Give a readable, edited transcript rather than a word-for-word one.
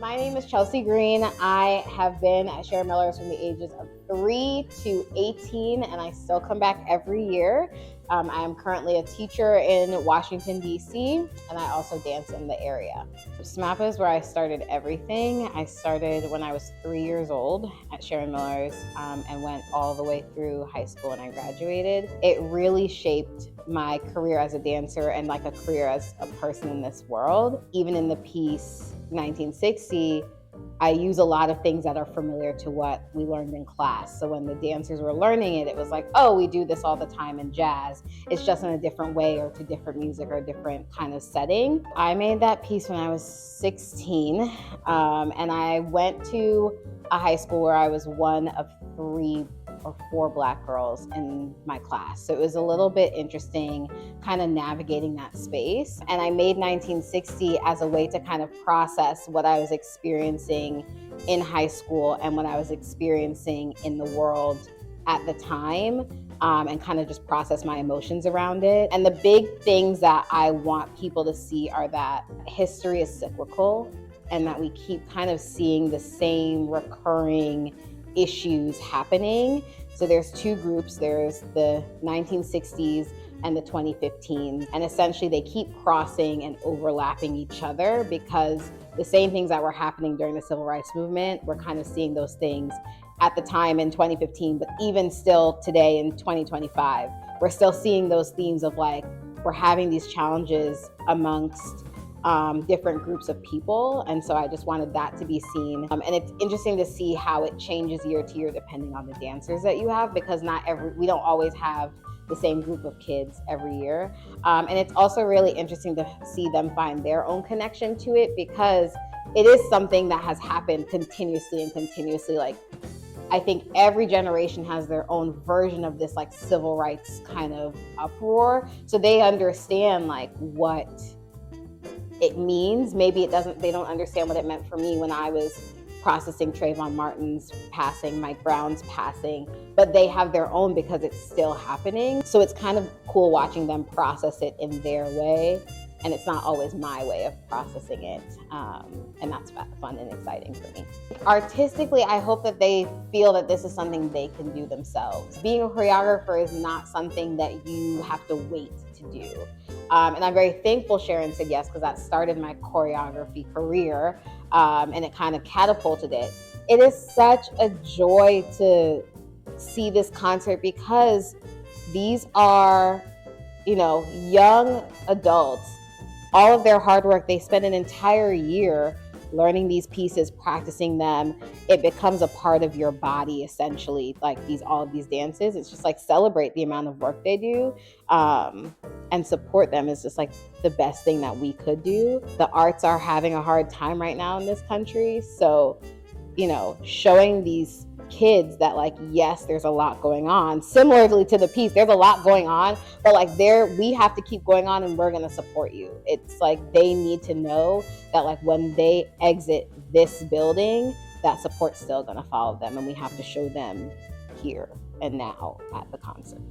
My name is Chelsea Greene. I have been at Sharon Miller's from the ages of 3 to 18, and I still come back every year. I am currently a teacher in Washington, D.C., and I also dance in the area. SMAPA is where I started everything. I started when I was 3 years old at Sharon Miller's and went all the way through high school and I graduated. It really shaped my career as a dancer and like a career as a person in this world. Even in the piece 1960, I use a lot of things that are familiar to what we learned in class. So when the dancers were learning it, it was like, oh, we do this all the time in jazz. It's just in a different way or to different music or a different kind of setting. I made that piece when I was 16, and I went to a high school where I was one of 3 or 4 Black girls in my class. So it was a little bit interesting kind of navigating that space. And I made 1960 as a way to kind of process what I was experiencing in high school and what I was experiencing in the world at the time, and kind of just process my emotions around it. And the big things that I want people to see are that history is cyclical and that we keep kind of seeing the same recurring issues happening. So there's 2 groups. There's the 1960s and the 2015s. And essentially they keep crossing and overlapping each other because the same things that were happening during the Civil Rights Movement, we're kind of seeing those things at the time in 2015, but even still today in 2025, we're still seeing those themes of like, we're having these challenges amongst different groups of people. And so I just wanted that to be seen. And it's interesting to see how it changes year to year depending on the dancers that you have, because we don't always have the same group of kids every year. And it's also really interesting to see them find their own connection to it, because it is something that has happened continuously. Like, I think every generation has their own version of this like civil rights kind of uproar. So they understand like what it means. Maybe they don't understand what it meant for me when I was processing Trayvon Martin's passing, Mike Brown's passing, but they have their own because it's still happening. So it's kind of cool watching them process it in their way. And it's not always my way of processing it. And that's fun and exciting for me. Artistically, I hope that they feel that this is something they can do themselves. Being a choreographer is not something that you have to wait to do. And I'm very thankful Sharon said yes, because that started my choreography career, and it kind of catapulted it. It is such a joy to see this concert because these are, young adults. All of their hard work, they spend an entire year learning these pieces, practicing them. It becomes a part of your body, essentially, like all of these dances. It's just like celebrate the amount of work they do, and support them is just like the best thing that we could do. The arts are having a hard time right now in this country. So, showing these kids that like, yes, there's a lot going on. Similarly to the piece, there's a lot going on, but like we have to keep going on and we're going to support you. It's like they need to know that like when they exit this building, that support's still going to follow them, and we have to show them here and now at the concert.